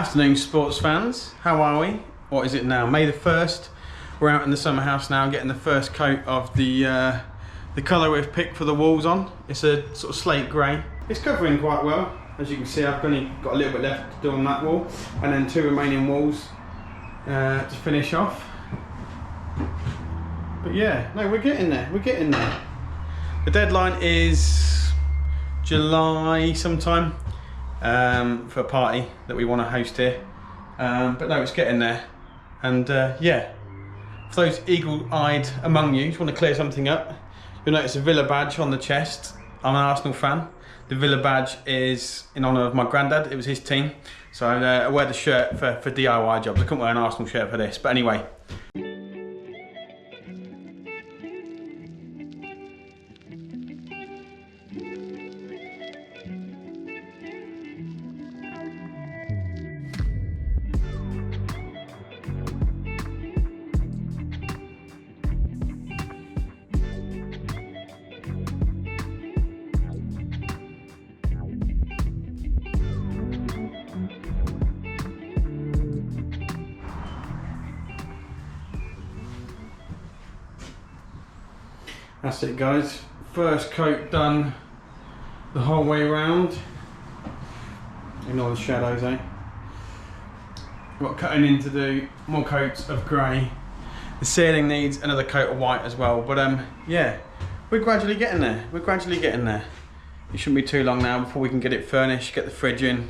Afternoon, sports fans. How are we? What is it now? May the 1st. We're out in the summer house now, getting the first coat of the colour we've picked for the walls on. It's a sort of slate grey. It's covering quite well. As you can see, I've only got a little bit left to do on that wall, and then 2 remaining walls to finish off. But yeah, no, we're getting there. We're getting there. The deadline is July sometime. For a party that we want to host here, but no, it's getting there. And yeah, for those eagle-eyed among you who want to clear something up, you'll notice a Villa badge on the chest. I'm an Arsenal fan. The Villa badge is in honour of my granddad. It was his team, so I wear the shirt for DIY jobs. I couldn't wear an Arsenal shirt for this, but anyway. That's it, guys. First coat done the whole way around. Ignore the shadows, eh? Got cutting in to do, more coats of grey. The ceiling needs another coat of white as well. But yeah, we're gradually getting there. We're gradually getting there. It shouldn't be too long now before we can get it furnished, get the fridge in,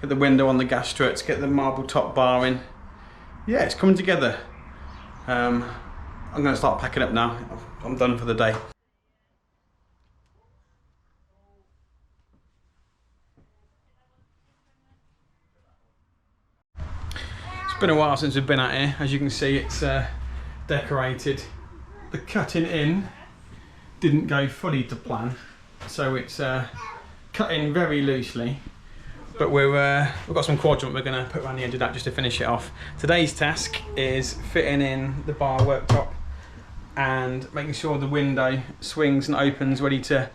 get the window on the gas struts, get the marble top bar in. Yeah, it's coming together. I'm going to start packing up now. I'm done for the day. It's been a while since we've been out here. As you can see, it's decorated. The cutting in didn't go fully to plan, so it's cut in very loosely. But we've got some quadrant we're going to put around the edge of that just to finish it off. Today's task is fitting in the bar worktop and making sure the window swings and opens ready to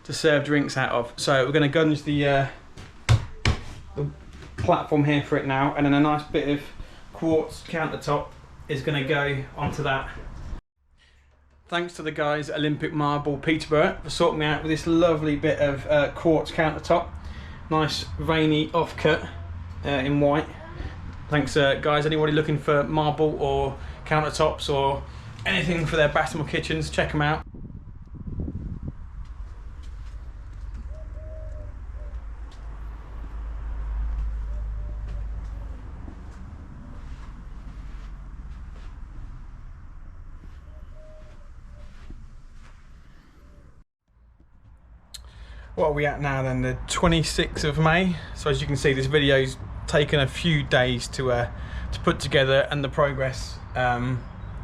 serve drinks out of. So we're going to gunge the platform here for it now, and then a nice bit of quartz countertop is going to go onto that. Thanks to the guys at Olympic Marble Peterborough for sorting me out with this lovely bit of quartz countertop. Nice veiny offcut in white. Thanks guys. Anybody looking for marble or countertops or anything for their bathroom or kitchens, check them out. What are we at now then? The 26th of May. So as you can see, this video's taken a few days to put together, and the progress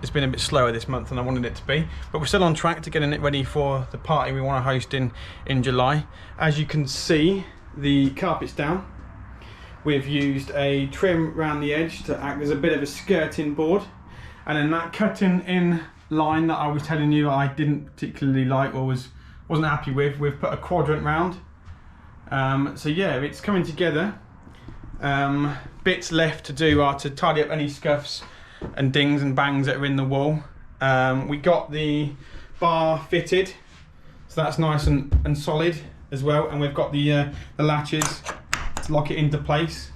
has been a bit slower this month than I wanted it to be. But we're still on track to getting it ready for the party we want to host in July. As you can see, the carpet's down. We've used a trim around the edge to act as a bit of a skirting board. And then that cutting in line that I was telling you I didn't particularly like or wasn't happy with, we've put a quadrant round. So yeah, it's coming together. Bits left to do are to tidy up any scuffs and dings and bangs that are in the wall. We got the bar fitted, so that's nice and solid as well, and we've got the latches to lock it into place.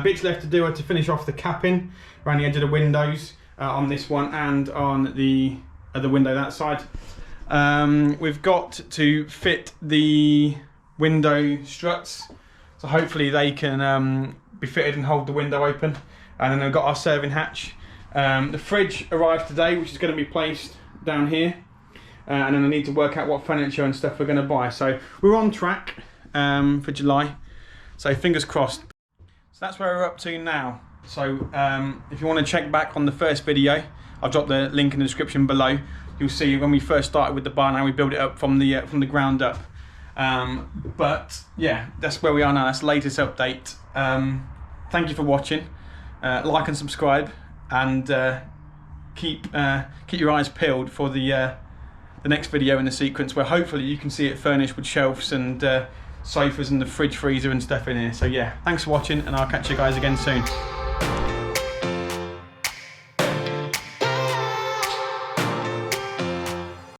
Bits left to do are to finish off the capping around the edge of the windows on this one and on the other window that side. We've got to fit the window struts, so hopefully they can be fitted and hold the window open. And then we've got our serving hatch. The fridge arrived today, which is going to be placed down here, and then I need to work out what furniture and stuff we're going to buy. So we're on track for July, so fingers crossed. So that's where we're up to now. So if you want to check back on the first video, I'll drop the link in the description below. You'll see when we first started with the bar, how we built it up from the ground up. But yeah, that's where we are now. That's the latest update. Thank you for watching. Like and subscribe, and keep your eyes peeled for the next video in the sequence, where hopefully you can see it furnished with shelves and sofas and the fridge freezer and stuff in here. So yeah, thanks for watching, and I'll catch you guys again soon.